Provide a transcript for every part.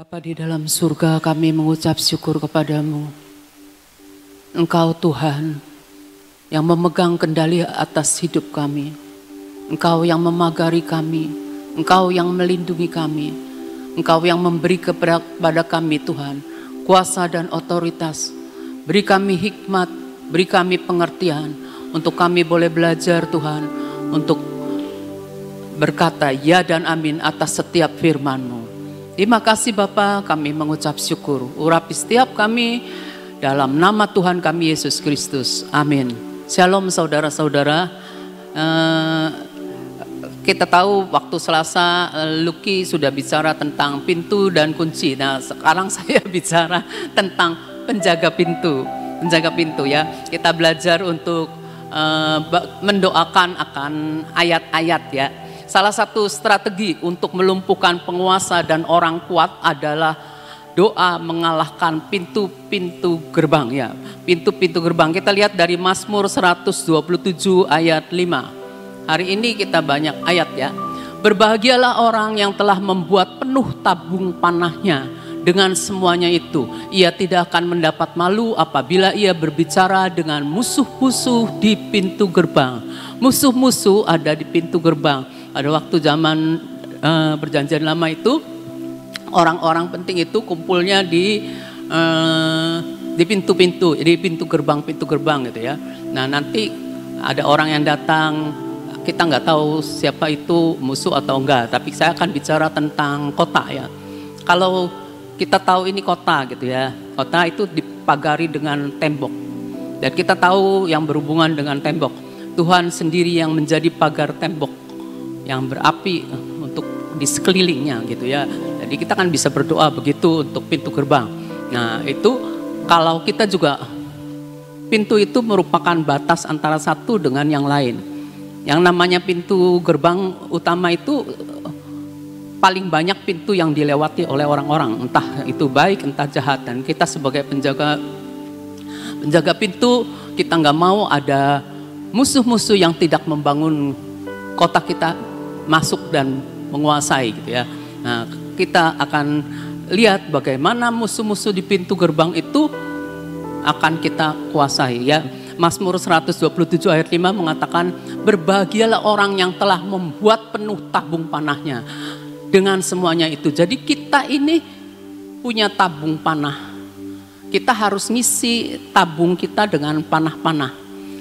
Bapa di dalam surga, kami mengucap syukur kepadamu. Engkau Tuhan yang memegang kendali atas hidup kami. Engkau yang memagari kami. Engkau yang melindungi kami. Engkau yang memberi kepada kami Tuhan kuasa dan otoritas. Beri kami hikmat, beri kami pengertian untuk kami boleh belajar Tuhan, untuk berkata ya dan amin atas setiap firman-Mu. Terima kasih Bapa, kami mengucap syukur. Urapi setiap kami dalam nama Tuhan kami Yesus Kristus. Amin. Shalom saudara-saudara. Kita tahu waktu Selasa Lucky sudah bicara tentang pintu dan kunci. Nah sekarang saya bicara tentang penjaga pintu. Penjaga pintu ya. Kita belajar untuk mendoakan akan ayat-ayat ya. Salah satu strategi untuk melumpuhkan penguasa dan orang kuat adalah doa mengalahkan pintu-pintu gerbang ya. Pintu-pintu gerbang kita lihat dari Mazmur 127 ayat 5. Hari ini kita banyak ayat ya. Berbahagialah orang yang telah membuat penuh tabung panahnya. Dengan semuanya itu ia tidak akan mendapat malu apabila ia berbicara dengan musuh-musuh di pintu gerbang. Musuh-musuh ada di pintu gerbang. Pada waktu zaman perjanjian lama itu orang-orang penting itu kumpulnya di pintu-pintu, di pintu gerbang gitu ya. Nah nanti ada orang yang datang, kita nggak tahu siapa itu musuh atau enggak, tapi saya akan bicara tentang kota ya. Kalau kita tahu ini kota gitu ya, kota itu dipagari dengan tembok. Dan kita tahu yang berhubungan dengan tembok, Tuhan sendiri yang menjadi pagar tembok yang berapi untuk di sekelilingnya gitu ya. Jadi kita kan bisa berdoa begitu untuk pintu gerbang. Nah itu kalau kita juga, pintu itu merupakan batas antara satu dengan yang lain. Yang namanya pintu gerbang utama itu paling banyak pintu yang dilewati oleh orang-orang, entah itu baik entah jahat. Dan kita sebagai penjaga pintu, kita nggak mau ada musuh-musuh yang tidak membangun kota kita masuk dan menguasai gitu ya. Nah, kita akan lihat bagaimana musuh-musuh di pintu gerbang itu akan kita kuasai ya. Mazmur 127 ayat 5 mengatakan, berbahagialah orang yang telah membuat penuh tabung panahnya. Dengan semuanya itu, jadi kita ini punya tabung panah. Kita harus ngisi tabung kita dengan panah-panah,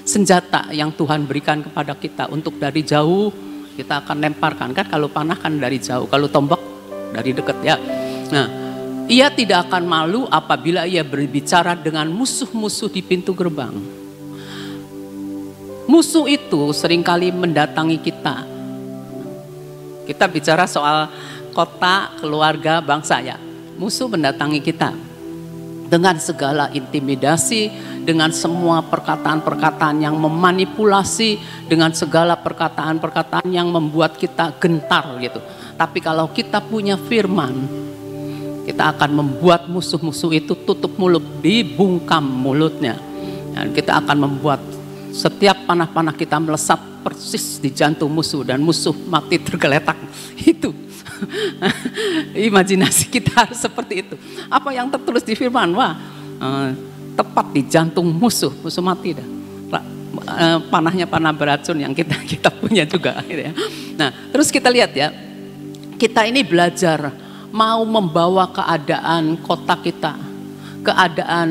senjata yang Tuhan berikan kepada kita untuk dari jauh kita akan lemparkan. Kan kalau panah kan dari jauh, kalau tombak dari dekat ya. Nah, ia tidak akan malu apabila ia berbicara dengan musuh-musuh di pintu gerbang. Musuh itu seringkali mendatangi kita. Kita bicara soal kota, keluarga, bangsa ya. Musuh mendatangi kita dengan segala intimidasi, dengan semua perkataan-perkataan yang memanipulasi, dengan segala perkataan-perkataan yang membuat kita gentar gitu. Tapi kalau kita punya firman, kita akan membuat musuh-musuh itu tutup mulut, dibungkam mulutnya. Dan kita akan membuat setiap panah-panah kita melesat persis di jantung musuh dan musuh mati tergeletak. Itu imajinasi kita harus seperti itu. Apa yang tertulis di firman, wah tepat di jantung musuh mati dah. Panahnya panah beracun yang kita punya juga ya. Nah terus kita lihat ya, kita ini belajar mau membawa keadaan kota kita, keadaan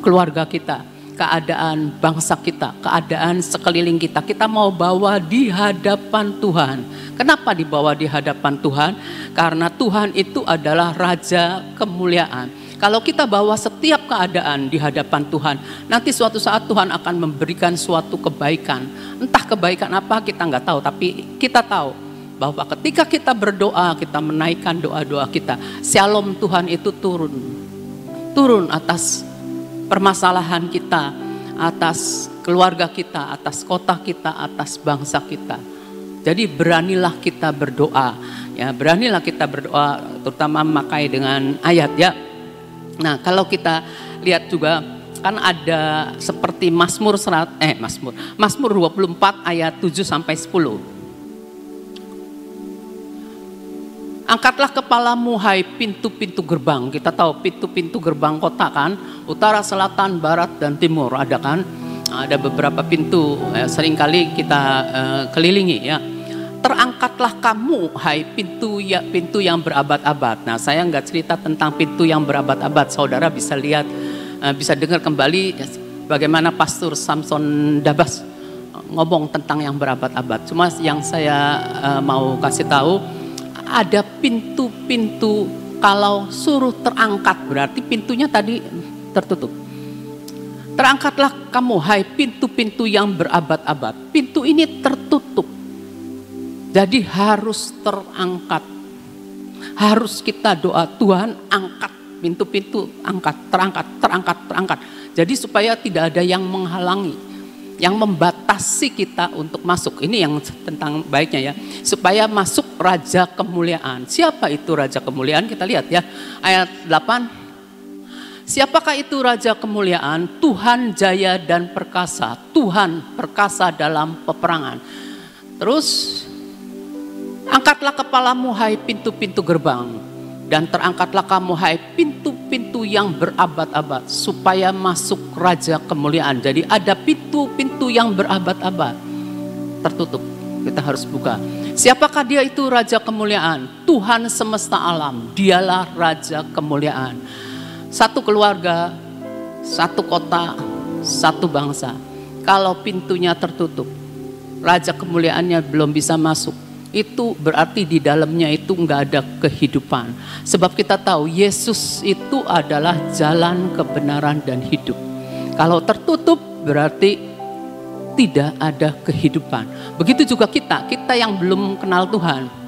keluarga kita, keadaan bangsa kita, keadaan sekeliling kita. Kita mau bawa di hadapan Tuhan. Kenapa dibawa di hadapan Tuhan? Karena Tuhan itu adalah Raja kemuliaan. Kalau kita bawa setiap keadaan di hadapan Tuhan, nanti suatu saat Tuhan akan memberikan suatu kebaikan. Entah kebaikan apa kita nggak tahu, tapi kita tahu bahwa ketika kita berdoa, kita menaikkan doa-doa kita, Shalom Tuhan itu turun atas permasalahan kita, atas keluarga kita, atas kota kita, atas bangsa kita. Jadi beranilah kita berdoa, ya beranilah kita berdoa, terutama memakai dengan ayat ya. Nah kalau kita lihat juga kan ada seperti Mazmur 24 ayat 7 sampai 10. Angkatlah kepalamu hai pintu-pintu gerbang. Kita tahu pintu-pintu gerbang kota kan, utara, selatan, barat, dan timur ada kan. Ada beberapa pintu, seringkali kita kelilingi ya. Terangkatlah kamu hai pintu yang berabad-abad. Nah, saya nggak cerita tentang pintu yang berabad-abad. Saudara bisa lihat, bisa dengar kembali bagaimana Pastor Samson Dabas ngomong tentang yang berabad-abad. Cuma yang saya mau kasih tahu, ada pintu-pintu kalau suruh terangkat berarti pintunya tadi tertutup. Terangkatlah kamu hai pintu-pintu yang berabad-abad. Pintu ini tertutup. Jadi harus terangkat. Harus kita doa, Tuhan angkat pintu-pintu, angkat, terangkat. Jadi supaya tidak ada yang menghalangi, yang membatasi kita untuk masuk. Ini yang tentang baiknya ya, supaya masuk Raja Kemuliaan. Siapa itu Raja Kemuliaan? Kita lihat ya, ayat 8. Siapakah itu Raja Kemuliaan? Tuhan jaya dan perkasa. Tuhan perkasa dalam peperangan. Terus, angkatlah kepalamu hai pintu-pintu gerbang, dan terangkatlah kamu hai pintu-pintu yang berabad-abad, supaya masuk Raja Kemuliaan. Jadi ada pintu-pintu yang berabad-abad tertutup, kita harus buka. Siapakah dia itu Raja Kemuliaan? Tuhan semesta alam, dialah Raja Kemuliaan. Satu keluarga, satu kota, satu bangsa, kalau pintunya tertutup, Raja Kemuliaannya belum bisa masuk, itu berarti di dalamnya itu nggak ada kehidupan. Sebab kita tahu Yesus itu adalah jalan, kebenaran, dan hidup. Kalau tertutup berarti tidak ada kehidupan. Begitu juga kita yang belum kenal Tuhan.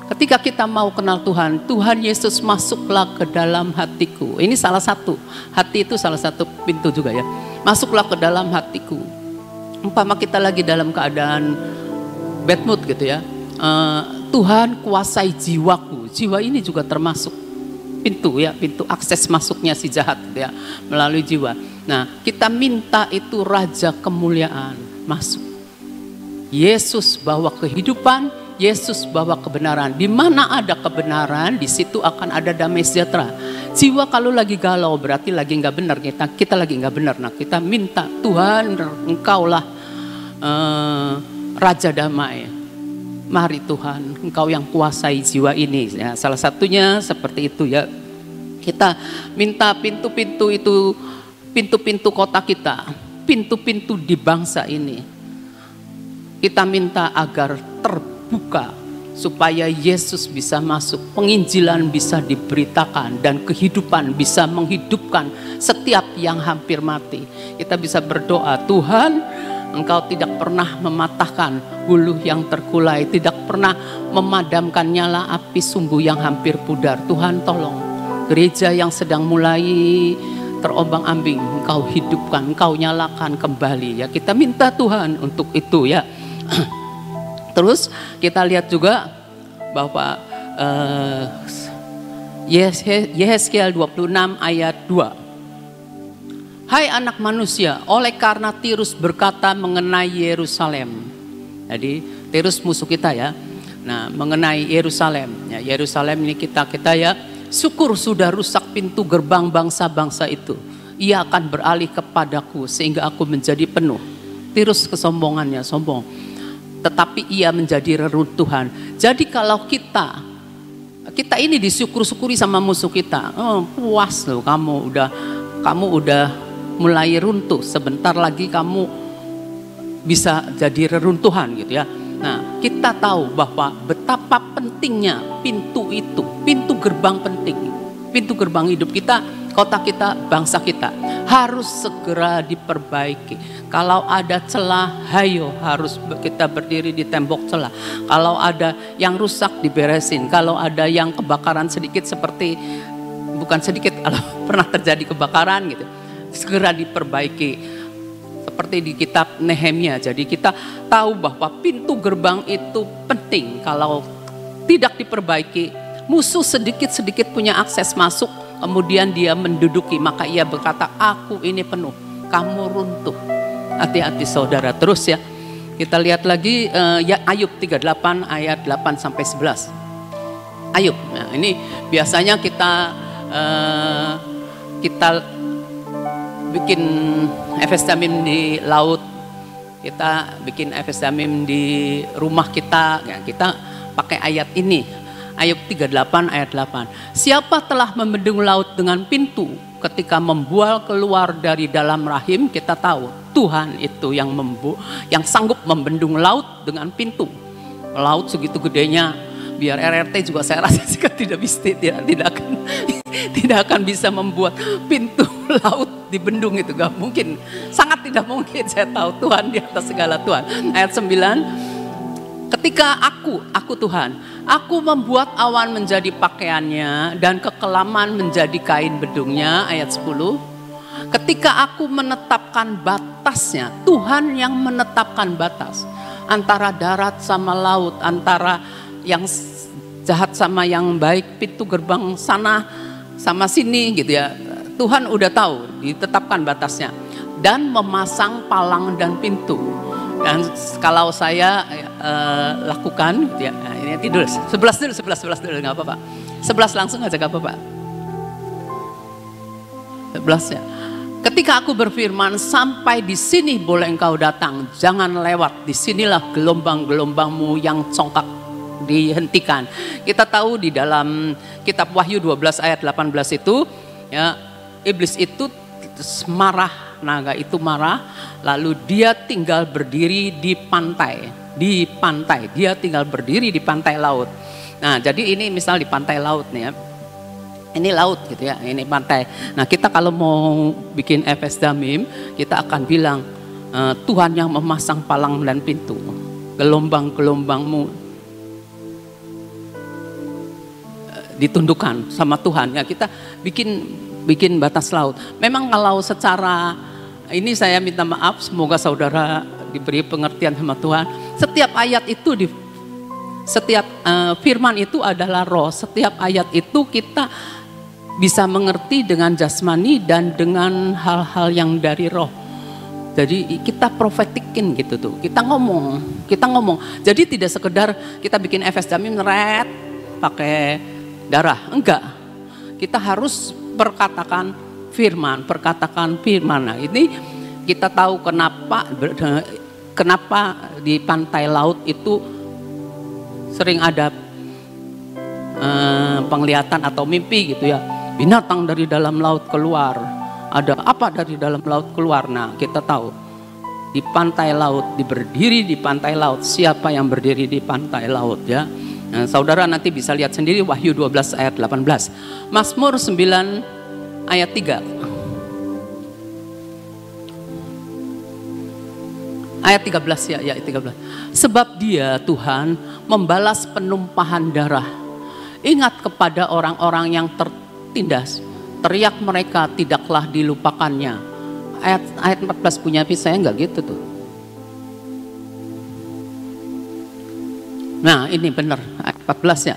Ketika kita mau kenal Tuhan, Tuhan Yesus masuklah ke dalam hatiku. Ini salah satu, hati itu salah satu pintu juga ya. Masuklah ke dalam hatiku. Umpama kita lagi dalam keadaan bad mood gitu ya. Tuhan kuasai jiwaku. Jiwa ini juga termasuk pintu ya, pintu akses masuknya si jahat gitu ya, melalui jiwa. Nah, kita minta itu Raja Kemuliaan masuk. Yesus bawa kehidupan, Yesus bawa kebenaran. Di mana ada kebenaran, di situ akan ada damai sejahtera. Jiwa kalau lagi galau berarti lagi nggak benar, kita lagi nggak benar. Nah, kita minta Tuhan, Engkaulah Raja Damai. Mari Tuhan, Engkau yang kuasai jiwa ini. Ya, salah satunya seperti itu ya. Kita minta pintu-pintu itu, pintu-pintu kota kita, pintu-pintu di bangsa ini. Kita minta agar terbuka supaya Yesus bisa masuk, penginjilan bisa diberitakan, dan kehidupan bisa menghidupkan setiap yang hampir mati. Kita bisa berdoa, Tuhan, Engkau tidak pernah mematahkan buluh yang terkulai, tidak pernah memadamkan nyala api sumbu yang hampir pudar. Tuhan tolong, gereja yang sedang mulai terombang-ambing, Engkau hidupkan, Engkau nyalakan kembali ya. Kita minta Tuhan untuk itu ya. Terus kita lihat juga bahwa Yehezkiel 26 ayat 2. Hai anak manusia, oleh karena Tirus berkata mengenai Yerusalem. Jadi Tirus musuh kita ya. Nah, mengenai Yerusalem. Ya, Yerusalem ini kita ya. Syukur sudah rusak pintu gerbang bangsa-bangsa itu. Ia akan beralih kepadaku sehingga aku menjadi penuh. Tirus kesombongannya, sombong. Tetapi ia menjadi reruntuhan. Jadi kalau kita ini disyukur-syukuri sama musuh kita. Oh, puas loh kamu udah mulai runtuh, sebentar lagi kamu bisa jadi reruntuhan gitu ya. Nah, kita tahu bahwa betapa pentingnya pintu itu, pintu gerbang penting, pintu gerbang hidup kita, kota kita, bangsa kita harus segera diperbaiki. Kalau ada celah, hayo harus kita berdiri di tembok celah. Kalau ada yang rusak diberesin, kalau ada yang kebakaran sedikit seperti, bukan sedikit, kalau pernah terjadi kebakaran gitu, segera diperbaiki seperti di kitab Nehemia. Jadi kita tahu bahwa pintu gerbang itu penting. Kalau tidak diperbaiki, musuh sedikit-sedikit punya akses masuk, kemudian dia menduduki, maka ia berkata, aku ini penuh, kamu runtuh. Hati-hati saudara. Terus ya, kita lihat lagi ya, Ayub 38 ayat 8 sampai 11. Ayub. Nah, ini biasanya kita bikin Efes Damim di laut, kita bikin Efes Damim di rumah kita, ya, kita pakai ayat ini. Ayub 38 ayat 8. Siapa telah membendung laut dengan pintu ketika membual keluar dari dalam rahim? Kita tahu Tuhan itu yang sanggup membendung laut dengan pintu. Laut segitu gedenya, biar RRT juga saya rasa juga tidak akan bisa membuat pintu laut dibendung, itu gak mungkin, sangat tidak mungkin. Saya tahu Tuhan di atas segala Tuhan. Ayat 9, ketika aku Tuhan, aku membuat awan menjadi pakaiannya dan kekelaman menjadi kain bedungnya. Ayat 10, ketika aku menetapkan batasnya, Tuhan yang menetapkan batas antara darat sama laut, antara yang jahat sama yang baik, pintu gerbang sana sama sini gitu ya. Tuhan udah tahu, ditetapkan batasnya, dan memasang palang dan pintu. Dan kalau saya lakukan gitu ya, ini tidur 11 dulu nggak apa-apa. 11 langsung aja nggak apa-apa. 11 ya. Ketika aku berfirman, sampai di sini boleh engkau datang, jangan lewat. Disinilah gelombang-gelombangmu yang congkak dihentikan. Kita tahu di dalam kitab Wahyu 12 ayat 18 itu, ya, iblis itu marah, naga itu marah, lalu dia tinggal berdiri di pantai. Dia tinggal berdiri di pantai laut. Nah, jadi ini misal di pantai laut nih ya. Ini laut gitu ya, ini pantai. Nah, kita kalau mau bikin Efes Damim, kita akan bilang Tuhan yang memasang palang dan pintu. Gelombang-gelombangmu ditundukkan sama Tuhan. Ya, kita bikin batas laut. Memang kalau secara ini saya minta maaf, semoga saudara diberi pengertian sama Tuhan. Setiap ayat itu setiap firman itu adalah roh. Setiap ayat itu kita bisa mengerti dengan jasmani dan dengan hal-hal yang dari roh. Jadi kita profetikin gitu tuh. Kita ngomong. Jadi tidak sekedar kita bikin Efes Damim red pakai darah, enggak. Kita harus perkatakan firman. Nah, ini kita tahu kenapa di pantai laut itu sering ada penglihatan atau mimpi gitu ya. Binatang dari dalam laut keluar. Ada apa dari dalam laut keluar? Nah, kita tahu di pantai laut, berdiri di pantai laut. Siapa yang berdiri di pantai laut ya? Nah, saudara nanti bisa lihat sendiri Wahyu 12 ayat 18. Mazmur 9 ayat 3. Ayat 13 ya, ayat 13. Sebab dia Tuhan membalas penumpahan darah. Ingat kepada orang-orang yang tertindas. Teriak mereka tidaklah dilupakannya. Ayat 14 punya saya enggak gitu tuh. Nah, ini benar ayat 14 ya.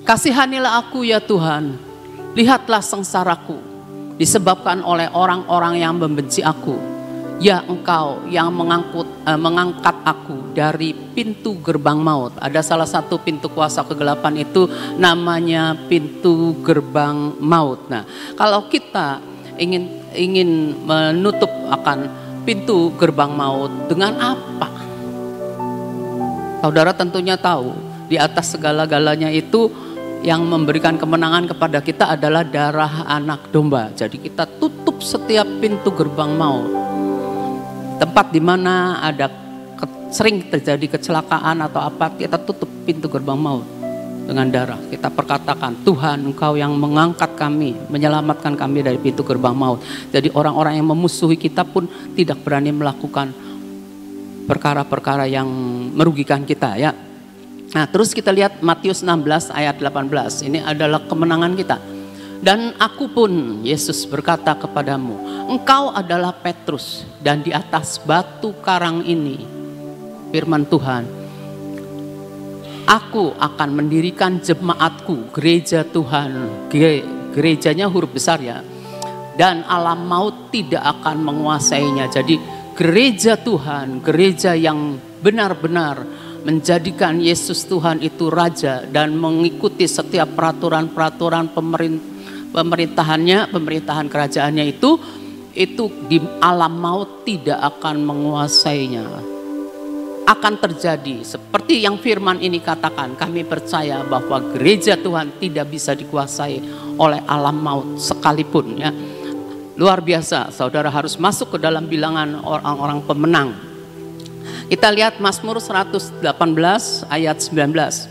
Kasihanilah aku ya Tuhan. Lihatlah sengsaraku disebabkan oleh orang-orang yang membenci aku. Ya Engkau yang mengangkat aku dari pintu gerbang maut. Ada salah satu pintu kuasa kegelapan itu namanya pintu gerbang maut. Nah, kalau kita ingin menutup akan pintu gerbang maut dengan apa? Saudara tentunya tahu di atas segala-galanya itu yang memberikan kemenangan kepada kita adalah darah anak domba. Jadi kita tutup setiap pintu gerbang maut. Tempat di mana ada sering terjadi kecelakaan atau apa, kita tutup pintu gerbang maut dengan darah. Kita perkatakan, Tuhan Engkau yang mengangkat kami, menyelamatkan kami dari pintu gerbang maut. Jadi orang-orang yang memusuhi kita pun tidak berani melakukan perkara-perkara yang merugikan kita ya. Nah, terus kita lihat Matius 16 ayat 18. Ini adalah kemenangan kita. Dan aku pun, Yesus berkata kepadamu, engkau adalah Petrus, dan di atas batu karang ini, firman Tuhan, aku akan mendirikan jemaatku, gereja Tuhan. Gerejanya huruf besar ya. Dan alam maut tidak akan menguasainya. Jadi gereja Tuhan, gereja yang benar-benar menjadikan Yesus Tuhan itu Raja dan mengikuti setiap peraturan-peraturan pemerintahan kerajaannya itu di alam maut tidak akan menguasainya. Akan terjadi seperti yang firman ini katakan. Kami percaya bahwa gereja Tuhan tidak bisa dikuasai oleh alam maut sekalipun, ya. Luar biasa, saudara harus masuk ke dalam bilangan orang-orang pemenang. Kita lihat Mazmur 118 ayat 19.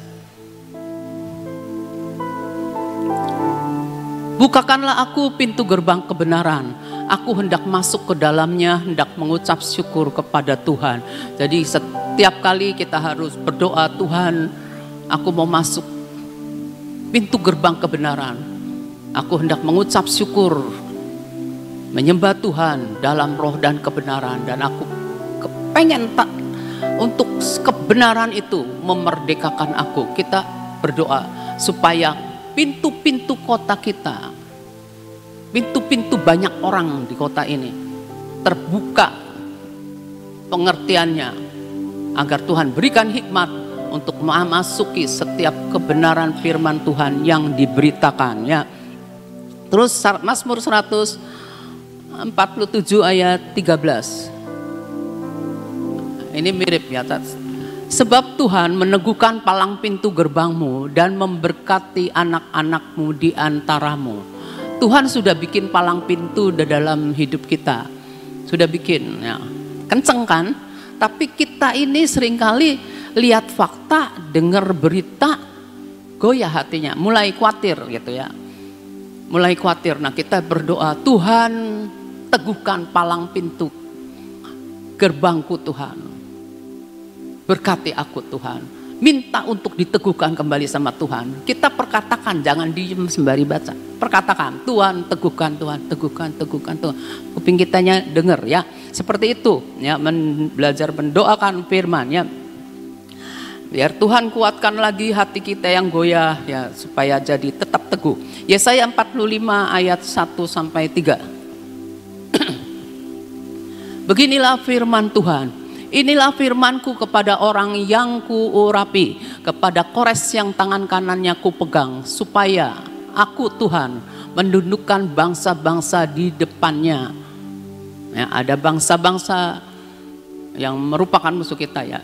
Bukakanlah aku pintu gerbang kebenaran, aku hendak masuk ke dalamnya, hendak mengucap syukur kepada Tuhan. Jadi setiap kali kita harus berdoa, Tuhan, aku mau masuk pintu gerbang kebenaran. Aku hendak mengucap syukur, menyembah Tuhan dalam roh dan kebenaran. Dan aku pengen untuk kebenaran itu memerdekakan aku. Kita berdoa supaya pintu-pintu kota kita, pintu-pintu banyak orang di kota ini terbuka pengertiannya, agar Tuhan berikan hikmat untuk memasuki setiap kebenaran firman Tuhan yang diberitakan, ya. Terus Mazmur 147 ayat 13. Ini mirip, ya. Sebab Tuhan meneguhkan palang pintu gerbangmu dan memberkati anak-anakmu di antaramu. Tuhan sudah bikin palang pintu di dalam hidup kita. Sudah bikin, ya. Kenceng kan? Tapi kita ini seringkali lihat fakta, dengar berita, goyah hatinya, mulai khawatir gitu, ya. Mulai khawatir. Nah, kita berdoa, Tuhan teguhkan palang pintu gerbangku, Tuhan. Berkati aku, Tuhan. Minta untuk diteguhkan kembali sama Tuhan. Kita perkatakan, jangan diem sembari baca. Perkatakan, Tuhan teguhkan, Tuhan teguhkan, teguhkan Tuhan. Kuping kitanya dengar, ya. Seperti itu, ya, belajar mendoakan firman, ya. Biar Tuhan kuatkan lagi hati kita yang goyah, ya, supaya jadi tetap teguh. Yesaya 45 ayat 1 sampai 3. Beginilah firman Tuhan. Inilah firmanku kepada orang yang kuurapi, kepada Kores yang tangan kanannya kupegang, supaya aku Tuhan menundukkan bangsa-bangsa di depannya. Ya, ada bangsa-bangsa yang merupakan musuh kita, ya.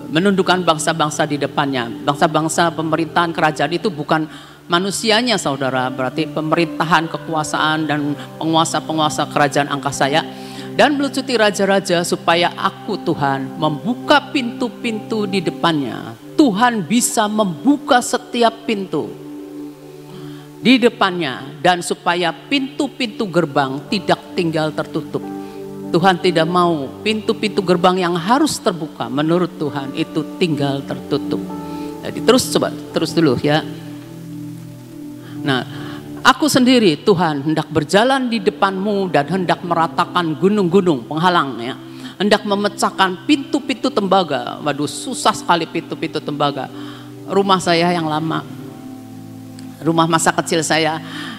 Menundukkan bangsa-bangsa di depannya. Bangsa-bangsa pemerintahan kerajaan itu bukan manusianya, saudara. Berarti pemerintahan, kekuasaan, dan penguasa-penguasa kerajaan angkasa, ya. Dan melucuti raja-raja supaya aku Tuhan membuka pintu-pintu di depannya. Tuhan bisa membuka setiap pintu di depannya, dan supaya pintu-pintu gerbang tidak tinggal tertutup. Tuhan tidak mau pintu-pintu gerbang yang harus terbuka menurut Tuhan itu tinggal tertutup. Jadi terus dulu, ya. Nah, aku sendiri Tuhan hendak berjalan di depanmu dan hendak meratakan gunung-gunung penghalang, ya. Hendak memecahkan pintu-pintu tembaga. Waduh, susah sekali pintu-pintu tembaga. Rumah saya yang lama, rumah masa kecil saya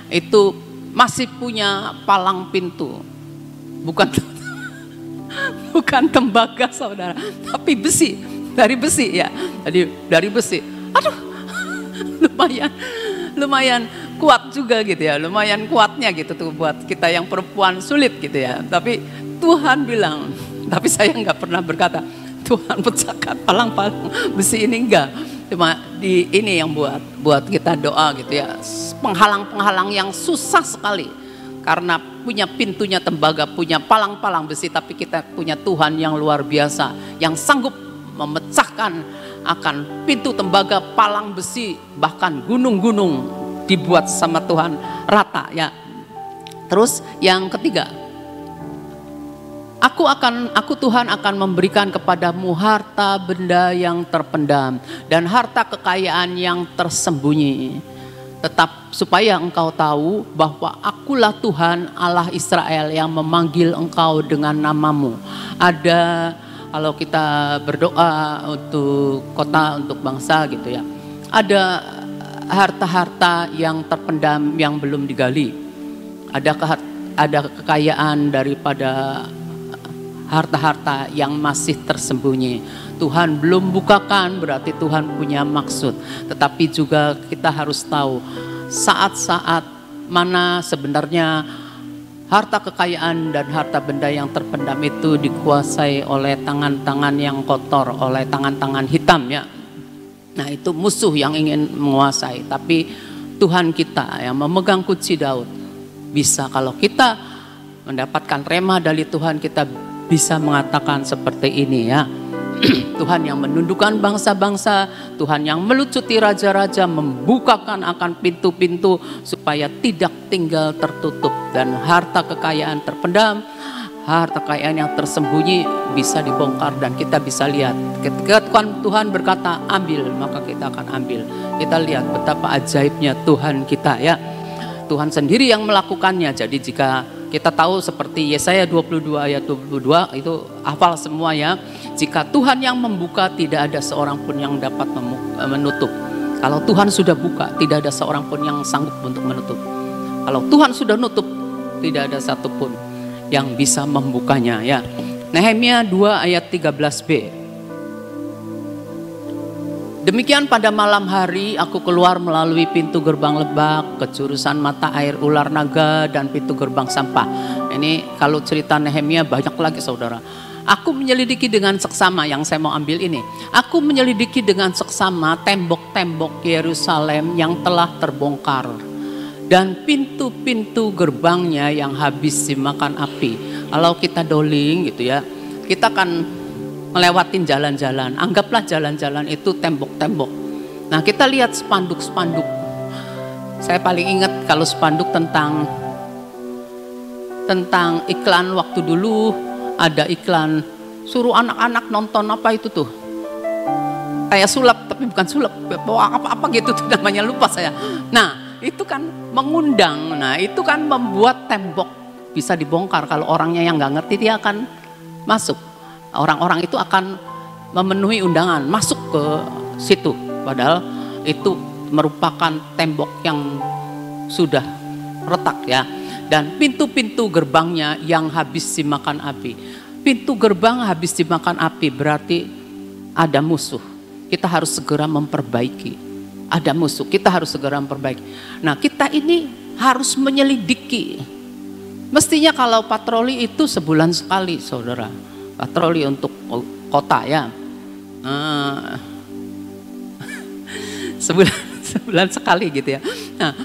itu masih punya palang pintu. Bukan tembaga, saudara, tapi besi, dari besi, ya. Jadi dari besi. Aduh, lumayan kuat juga gitu, ya. Lumayan kuatnya gitu tuh buat kita yang perempuan sulit gitu, ya. Tapi Tuhan bilang, tapi saya nggak pernah berkata, Tuhan pecahkan palang-palang besi ini, enggak. Cuma ini yang buat kita doa gitu, ya. Penghalang-penghalang yang susah sekali karena punya pintunya tembaga, punya palang-palang besi, tapi kita punya Tuhan yang luar biasa yang sanggup memecahkan akan pintu tembaga, palang besi, bahkan gunung-gunung dibuat sama Tuhan rata, ya. Terus yang ketiga, aku Tuhan akan memberikan kepadamu harta benda yang terpendam dan harta kekayaan yang tersembunyi. Tetap supaya engkau tahu bahwa akulah Tuhan Allah Israel yang memanggil engkau dengan namamu. Ada, kalau kita berdoa untuk kota, untuk bangsa gitu, ya. Ada harta-harta yang terpendam yang belum digali. Ada kekayaan daripada harta-harta yang masih tersembunyi. Tuhan belum bukakan berarti Tuhan punya maksud. Tetapi juga kita harus tahu saat-saat mana sebenarnya harta kekayaan dan harta benda yang terpendam itu dikuasai oleh tangan-tangan yang kotor, oleh tangan-tangan hitam ya. Nah itu musuh yang ingin menguasai. Tapi Tuhan kita yang memegang kunci Daud bisa, kalau kita mendapatkan rema dari Tuhan, kita bisa mengatakan seperti ini ya. Tuhan yang menundukkan bangsa-bangsa, Tuhan yang melucuti raja-raja, membukakan akan pintu-pintu supaya tidak tinggal tertutup, dan harta kekayaan terpendam, harta kekayaan yang tersembunyi bisa dibongkar dan kita bisa lihat. Ketika Tuhan berkata ambil, maka kita akan ambil. Kita lihat betapa ajaibnya Tuhan kita ya. Tuhan sendiri yang melakukannya. Jadi jika kita tahu seperti Yesaya 22 ayat 22 itu hafal semua ya. Jika Tuhan yang membuka, tidak ada seorang pun yang dapat menutup. Kalau Tuhan sudah buka, tidak ada seorang pun yang sanggup untuk menutup. Kalau Tuhan sudah nutup, tidak ada satupun yang bisa membukanya ya. Nehemia 2 ayat 13b. Demikian pada malam hari aku keluar melalui pintu gerbang lebak ke jurusan mata air ular naga dan pintu gerbang sampah. Ini kalau cerita Nehemia banyak lagi saudara. Aku menyelidiki dengan seksama, yang saya mau ambil ini. Aku menyelidiki dengan seksama tembok-tembok Yerusalem yang telah terbongkar dan pintu-pintu gerbangnya yang habis dimakan api. Kalau kita doling gitu ya, kita kan ngelewatin jalan-jalan, anggaplah jalan-jalan itu tembok-tembok. Nah kita lihat spanduk-spanduk. Saya paling ingat kalau spanduk tentang iklan waktu dulu, ada iklan suruh anak-anak nonton apa itu tuh, kayak sulap tapi bukan sulap, apa gitu tuh namanya, lupa saya. Nah itu kan mengundang, nah itu kan membuat tembok bisa dibongkar. Kalau orangnya yang nggak ngerti dia akan masuk. Orang-orang itu akan memenuhi undangan masuk ke situ, padahal itu merupakan tembok yang sudah retak ya. Dan pintu-pintu gerbangnya yang habis dimakan api. Pintu gerbang habis dimakan api berarti ada musuh. Kita harus segera memperbaiki. Ada musuh, kita harus segera memperbaiki. Nah kita ini harus menyelidiki. Mestinya kalau patroli itu sebulan sekali saudara. Patroli untuk kota ya, sebulan sekali gitu ya. Nah,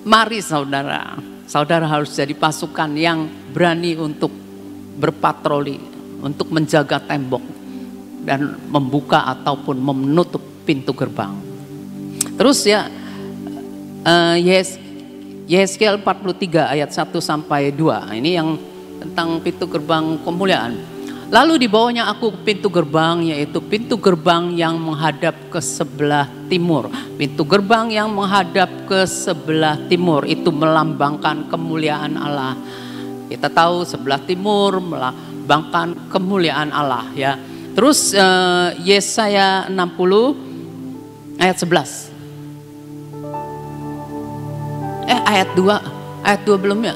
mari saudara harus jadi pasukan yang berani untuk berpatroli, untuk menjaga tembok dan membuka ataupun menutup pintu gerbang. Terus ya, Yeskel 43 ayat 1 sampai 2, ini yang tentang pintu gerbang kemuliaan. Lalu dibawanya aku ke pintu gerbang, yaitu pintu gerbang yang menghadap ke sebelah timur. Pintu gerbang yang menghadap ke sebelah timur itu melambangkan kemuliaan Allah. Kita tahu sebelah timur melambangkan kemuliaan Allah ya. Terus Yesaya 60 ayat 11. Ayat 2 belum ya?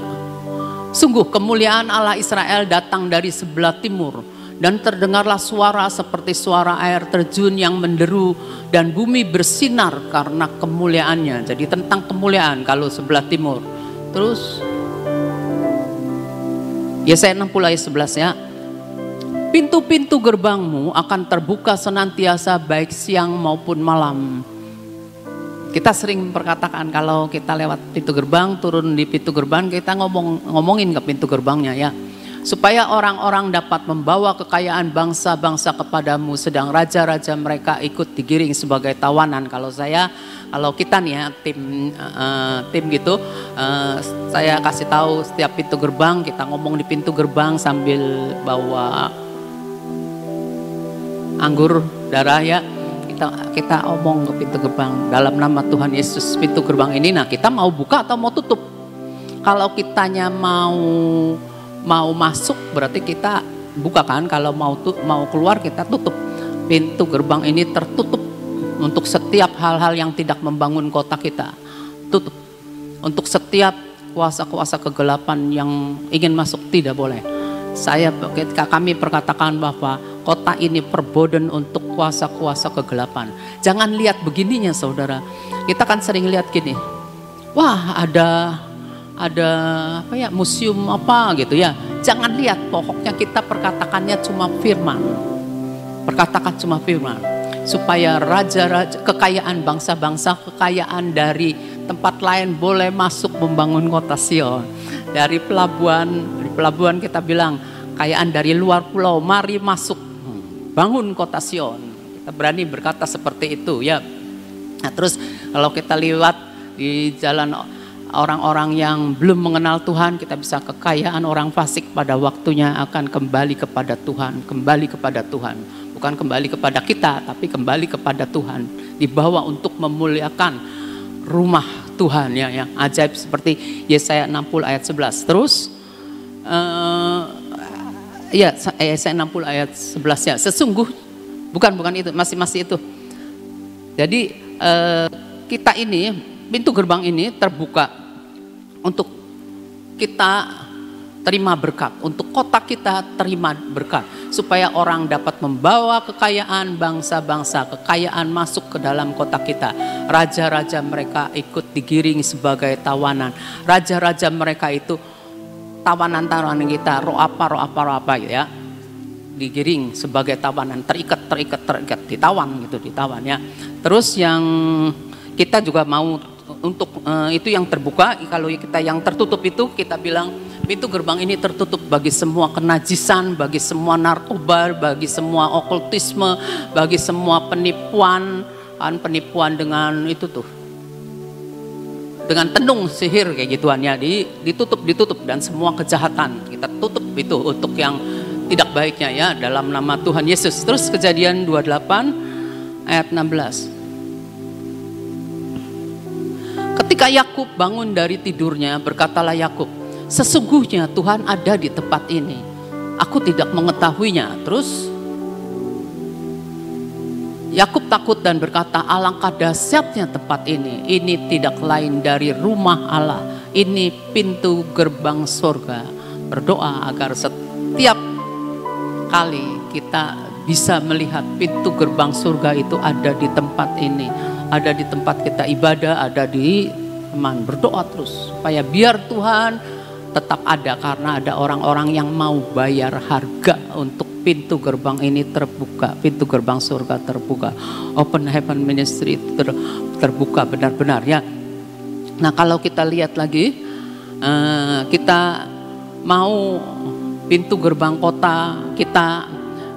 Sungguh kemuliaan Allah Israel datang dari sebelah timur, dan terdengarlah suara seperti suara air terjun yang menderu, dan bumi bersinar karena kemuliaannya. Jadi tentang kemuliaan kalau sebelah timur. Terus Yesaya 60 ayat 11 ya. Pintu-pintu gerbangmu akan terbuka senantiasa baik siang maupun malam. Kita sering perkatakan kalau kita lewat pintu gerbang, turun di pintu gerbang, kita ngomongin ke pintu gerbangnya ya. Supaya orang-orang dapat membawa kekayaan bangsa-bangsa kepadamu, sedang raja-raja mereka ikut digiring sebagai tawanan. Kalau kita nih ya tim gitu, saya kasih tahu setiap pintu gerbang, kita ngomong di pintu gerbang sambil bawa anggur darah ya. Kita omong ke pintu gerbang dalam nama Tuhan Yesus, pintu gerbang ini. Nah kita mau buka atau mau tutup? Kalau kitanya mau masuk berarti kita buka kan, kalau mau keluar kita tutup. Pintu gerbang ini tertutup untuk setiap hal-hal yang tidak membangun kota kita, tutup. Untuk setiap kuasa-kuasa kegelapan yang ingin masuk tidak boleh. ketika kami perkatakan bahwa kota ini perboden untuk kuasa-kuasa kegelapan. Jangan lihat begininya saudara. Kita kan sering lihat gini. Wah, ada apa ya, museum apa gitu ya. Jangan lihat, pokoknya kita perkatakannya cuma firman. Perkatakan cuma firman. Supaya raja-raja, kekayaan bangsa-bangsa, kekayaan dari tempat lain boleh masuk membangun kota Sion. Dari pelabuhan kita bilang, kekayaan dari luar pulau, mari masuk bangun kota Sion. Kita berani berkata seperti itu ya. Nah, terus kalau kita lewat di jalan orang-orang yang belum mengenal Tuhan, kita bisa kekayaan orang fasik pada waktunya akan kembali kepada Tuhan, kembali kepada Tuhan. Bukan kembali kepada kita, tapi kembali kepada Tuhan. Dibawa untuk memuliakan rumah Tuhan ya, yang ajaib seperti Yesaya 60 ayat 11. Terus Yesaya 60 ayat 11 ya. Sesungguh bukan itu, masih itu. Jadi kita ini, pintu gerbang ini terbuka untuk kita terima berkat, untuk kota kita terima berkat, supaya orang dapat membawa kekayaan bangsa-bangsa, kekayaan masuk ke dalam kota kita. Raja-raja mereka ikut digiring sebagai tawanan. Raja-raja mereka itu tawanan-tawanan kita, roh apa ya, digiring sebagai tawanan, terikat, ditawan ya. Terus yang kita juga mau untuk itu yang terbuka. Kalau kita yang tertutup itu kita bilang pintu gerbang ini tertutup bagi semua kenajisan, bagi semua narkoba, bagi semua okultisme, bagi semua penipuan dengan itu tuh, dengan tenung sihir kayak gituan ya, ditutup dan semua kejahatan kita tutup itu untuk yang tidak baiknya ya, dalam nama Tuhan Yesus. Terus Kejadian 28 ayat 16. Ketika Yakub bangun dari tidurnya, berkatalah Yakub, sesungguhnya Tuhan ada di tempat ini. Aku tidak mengetahuinya. Terus Yakub takut dan berkata, alangkah dahsyatnya tempat ini. Ini tidak lain dari rumah Allah. Ini pintu gerbang surga. Berdoa agar setiap kali kita bisa melihat pintu gerbang surga itu ada di tempat ini. Ada di tempat kita ibadah, ada di teman. Berdoa terus supaya biar Tuhan tetap ada, karena ada orang-orang yang mau bayar harga untuk pintu gerbang ini terbuka, pintu gerbang surga terbuka. Open Heaven Ministry terbuka benar-benar ya. Nah, kalau kita lihat lagi, kita mau pintu gerbang kota kita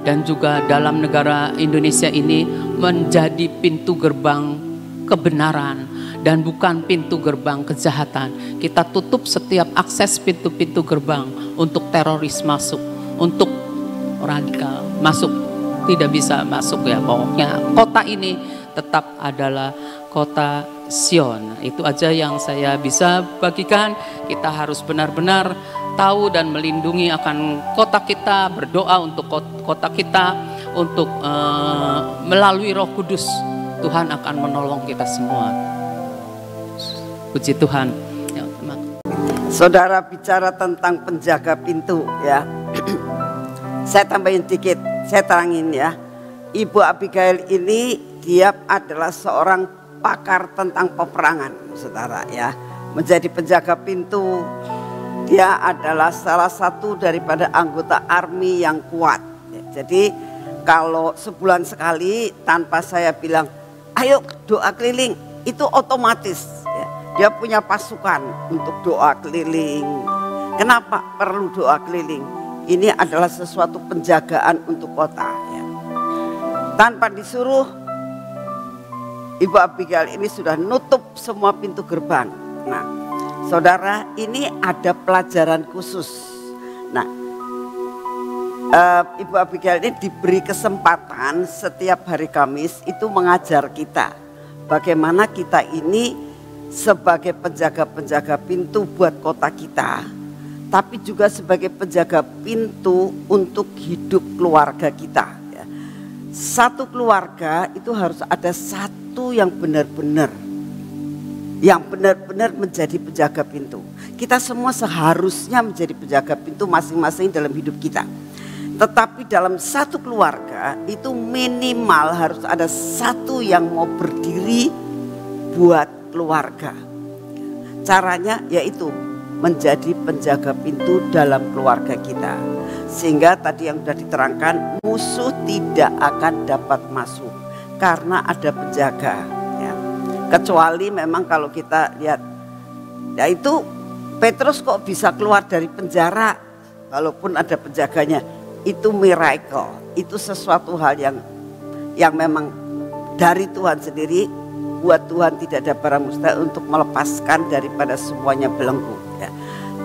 dan juga dalam negara Indonesia ini menjadi pintu gerbang kebenaran dan bukan pintu gerbang kejahatan. Kita tutup setiap akses pintu-pintu gerbang untuk teroris masuk, untuk radikal masuk, tidak bisa masuk ya. Pokoknya kota ini tetap adalah kota Sion. Itu aja yang saya bisa bagikan. Kita harus benar-benar tahu dan melindungi akan kota kita, berdoa untuk kota kita, untuk melalui Roh Kudus Tuhan akan menolong kita semua. Puji Tuhan. Ya, saudara bicara tentang penjaga pintu ya. Saya tambahin dikit, saya terangin ya. Ibu Abigail ini dia adalah seorang pakar tentang peperangan, saudara ya. Menjadi penjaga pintu, dia adalah salah satu daripada anggota army yang kuat. Jadi kalau sebulan sekali tanpa saya bilang, ayo doa keliling, itu otomatis ya. Dia punya pasukan untuk doa keliling. Kenapa perlu doa keliling? Ini adalah sesuatu penjagaan untuk kota ya. Tanpa disuruh, Ibu Abigail ini sudah nutup semua pintu gerbang. Nah, saudara, ini ada pelajaran khusus. Nah, Ibu Abigail ini diberi kesempatan setiap hari Kamis itu mengajar kita bagaimana kita ini sebagai penjaga-penjaga pintu buat kota kita, tapi juga sebagai penjaga pintu untuk hidup keluarga kita. Satu keluarga itu harus ada satu yang benar-benar menjadi penjaga pintu. Kita semua seharusnya menjadi penjaga pintu masing-masing dalam hidup kita. Tetapi dalam satu keluarga itu minimal harus ada satu yang mau berdiri buat keluarga. Caranya yaitu menjadi penjaga pintu dalam keluarga kita. Sehingga tadi yang sudah diterangkan, musuh tidak akan dapat masuk karena ada penjaga. Ya. Kecuali memang kalau kita lihat, ya itu Petrus kok bisa keluar dari penjara walaupun ada penjaganya. Itu miracle, itu sesuatu hal yang memang dari Tuhan sendiri. Buat Tuhan tidak ada barang mustahil untuk melepaskan daripada semuanya belenggu. Ya.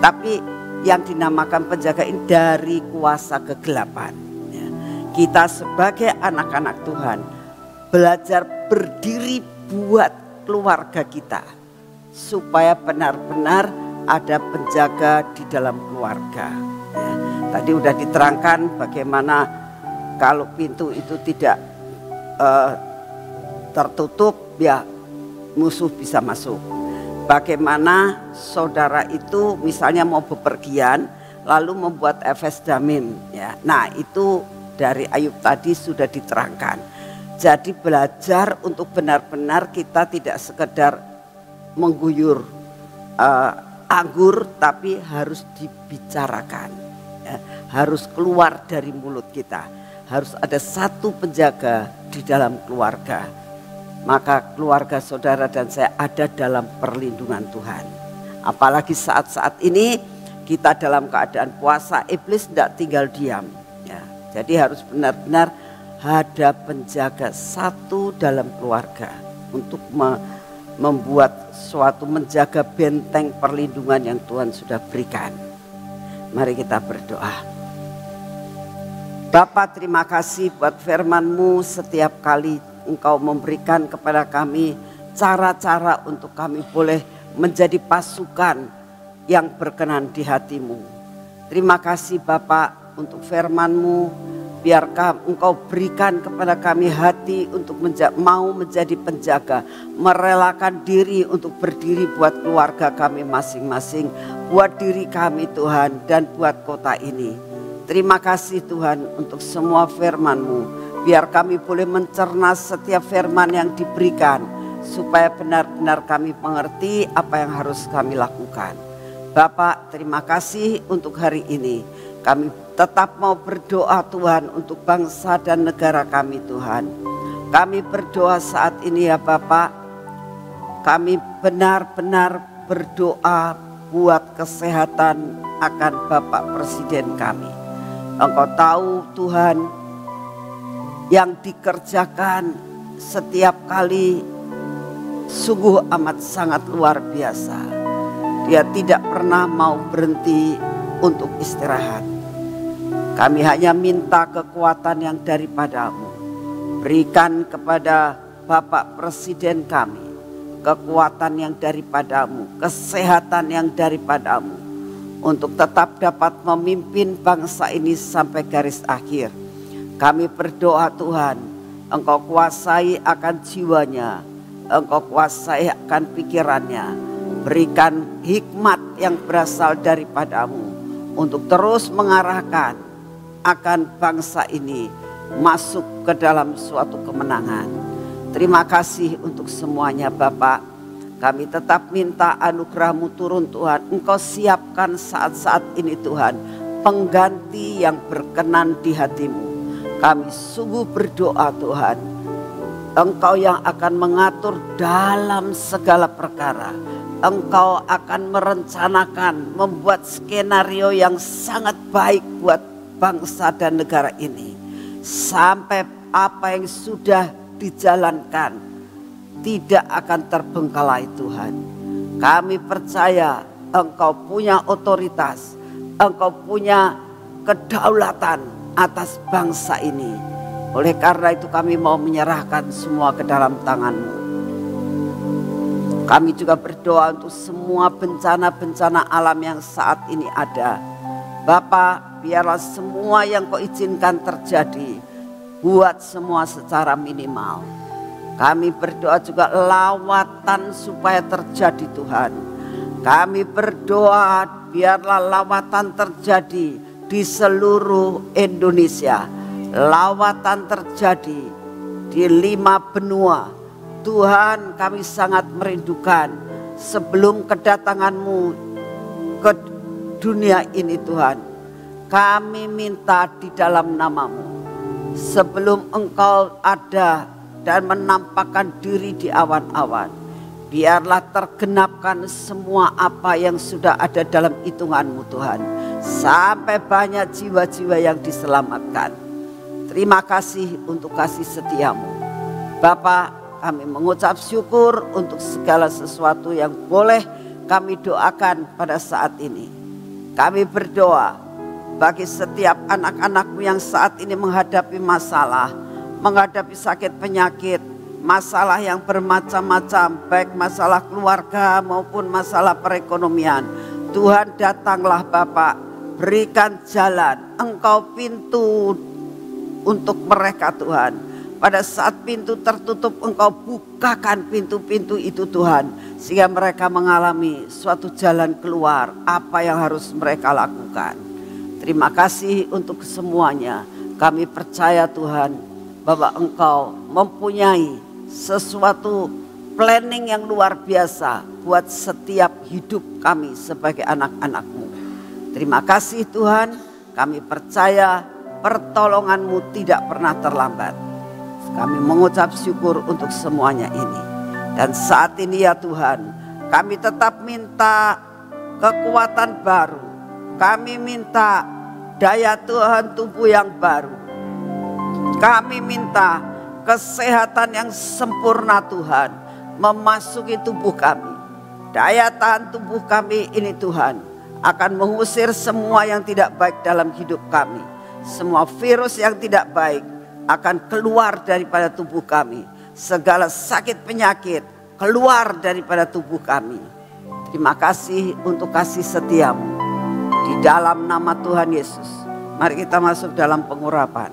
Tapi yang dinamakan penjaga ini dari kuasa kegelapan. Ya. Kita sebagai anak-anak Tuhan belajar berdiri buat keluarga kita supaya benar-benar ada penjaga di dalam keluarga. Ya. Tadi udah diterangkan bagaimana kalau pintu itu tidak tertutup, ya musuh bisa masuk. Bagaimana saudara itu misalnya mau bepergian lalu membuat efes damim, ya. Nah itu dari Ayub tadi sudah diterangkan. Jadi belajar untuk benar-benar kita tidak sekedar mengguyur anggur, tapi harus dibicarakan, ya. Harus keluar dari mulut kita. Harus ada satu penjaga di dalam keluarga. Maka keluarga saudara dan saya ada dalam perlindungan Tuhan. Apalagi saat-saat ini kita dalam keadaan puasa, iblis tidak tinggal diam. Ya, jadi harus benar-benar ada penjaga satu dalam keluarga untuk membuat suatu menjaga benteng perlindungan yang Tuhan sudah berikan. Mari kita berdoa. Bapa, terima kasih buat firman-Mu. Setiap kali Engkau memberikan kepada kami cara-cara untuk kami boleh menjadi pasukan yang berkenan di hati-Mu. Terima kasih Bapak untuk firman-Mu. Biarkah Engkau berikan kepada kami hati untuk mau menjadi penjaga, merelakan diri untuk berdiri buat keluarga kami masing-masing, buat diri kami Tuhan, dan buat kota ini. Terima kasih Tuhan untuk semua firman-Mu. Biar kami boleh mencerna setiap firman yang diberikan, supaya benar-benar kami mengerti apa yang harus kami lakukan. Bapak, terima kasih untuk hari ini. Kami tetap mau berdoa Tuhan untuk bangsa dan negara kami Tuhan. Kami berdoa saat ini ya Bapak. Kami benar-benar berdoa buat kesehatan akan Bapak Presiden kami. Engkau tahu Tuhan, yang dikerjakan setiap kali sungguh amat sangat luar biasa. Dia tidak pernah mau berhenti untuk istirahat. Kami hanya minta kekuatan yang daripada-Mu. Berikan kepada Bapak Presiden kami kekuatan yang daripada-Mu, kesehatan yang daripada-Mu, untuk tetap dapat memimpin bangsa ini sampai garis akhir. Kami berdoa Tuhan, Engkau kuasai akan jiwanya, Engkau kuasai akan pikirannya. Berikan hikmat yang berasal daripada-Mu untuk terus mengarahkan akan bangsa ini masuk ke dalam suatu kemenangan. Terima kasih untuk semuanya Bapak. Kami tetap minta anugerah-Mu turun Tuhan. Engkau siapkan saat-saat ini Tuhan pengganti yang berkenan di hati-Mu. Kami sungguh berdoa Tuhan, Engkau yang akan mengatur dalam segala perkara. Engkau akan merencanakan, membuat skenario yang sangat baik buat bangsa dan negara ini. Sampai apa yang sudah dijalankan tidak akan terbengkalai Tuhan. Kami percaya Engkau punya otoritas, Engkau punya kedaulatan atas bangsa ini. Oleh karena itu kami mau menyerahkan semua ke dalam tangan-Mu. Kami juga berdoa untuk semua bencana-bencana alam yang saat ini ada. Bapa, biarlah semua yang Kau izinkan terjadi, buat semua secara minimal. Kami berdoa juga lawatan supaya terjadi Tuhan. Kami berdoa biarlah lawatan terjadi di seluruh Indonesia. Lawatan terjadi di 5 benua. Tuhan, kami sangat merindukan sebelum kedatangan-Mu ke dunia ini Tuhan. Kami minta di dalam nama-Mu. Sebelum Engkau ada dan menampakkan diri di awan-awan, biarlah tergenapkan semua apa yang sudah ada dalam hitungan-Mu Tuhan. Sampai banyak jiwa-jiwa yang diselamatkan. Terima kasih untuk kasih setia-Mu. Bapa, kami mengucap syukur untuk segala sesuatu yang boleh kami doakan pada saat ini. Kami berdoa bagi setiap anak-anak-Mu yang saat ini menghadapi masalah, menghadapi sakit penyakit, masalah yang bermacam-macam, baik masalah keluarga maupun masalah perekonomian. Tuhan, datanglah Bapak, berikan jalan, Engkau pintu untuk mereka Tuhan. Pada saat pintu tertutup, Engkau bukakan pintu-pintu itu Tuhan, sehingga mereka mengalami suatu jalan keluar apa yang harus mereka lakukan. Terima kasih untuk semuanya. Kami percaya Tuhan bahwa Engkau mempunyai sesuatu planning yang luar biasa buat setiap hidup kami sebagai anak-anak-Mu. Terima kasih Tuhan, kami percaya pertolongan-Mu tidak pernah terlambat. Kami mengucap syukur untuk semuanya ini. Dan saat ini ya Tuhan, kami tetap minta kekuatan baru. Kami minta daya Tuhan tubuh yang baru. Kami minta kesehatan yang sempurna Tuhan memasuki tubuh kami. Daya tahan tubuh kami ini Tuhan akan mengusir semua yang tidak baik dalam hidup kami. Semua virus yang tidak baik akan keluar daripada tubuh kami. Segala sakit penyakit keluar daripada tubuh kami. Terima kasih untuk kasih setia-Mu. Di dalam nama Tuhan Yesus, mari kita masuk dalam pengurapan.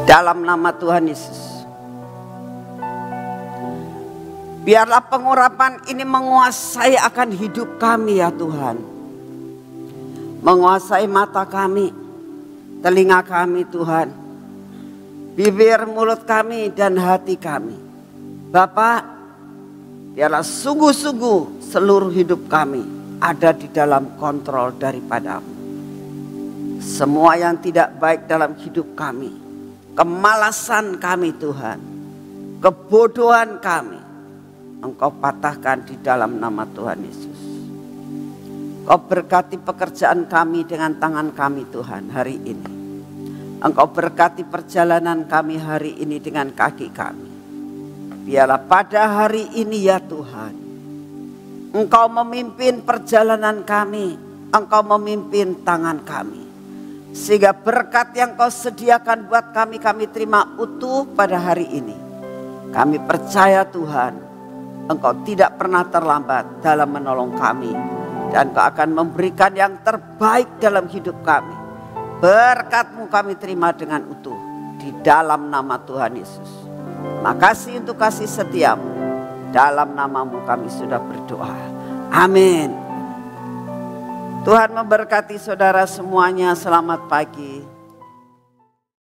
Dalam nama Tuhan Yesus, biarlah pengurapan ini menguasai akan hidup kami ya Tuhan. Menguasai mata kami, telinga kami Tuhan, bibir, mulut kami dan hati kami. Bapa, biarlah sungguh-sungguh seluruh hidup kami ada di dalam kontrol daripada-Mu. Semua yang tidak baik dalam hidup kami, kemalasan kami Tuhan, kebodohan kami, Engkau patahkan di dalam nama Tuhan Yesus. Engkau berkati pekerjaan kami dengan tangan kami Tuhan hari ini. Engkau berkati perjalanan kami hari ini dengan kaki kami. Biarlah pada hari ini ya Tuhan, Engkau memimpin perjalanan kami, Engkau memimpin tangan kami. Sehingga berkat yang Kau sediakan buat kami, kami terima utuh pada hari ini. Kami percaya Tuhan, Engkau tidak pernah terlambat dalam menolong kami. Dan Kau akan memberikan yang terbaik dalam hidup kami. Berkat-Mu kami terima dengan utuh. Di dalam nama Tuhan Yesus. Makasih untuk kasih setia-Mu. Dalam nama-Mu kami sudah berdoa. Amin. Tuhan memberkati saudara semuanya. Selamat pagi.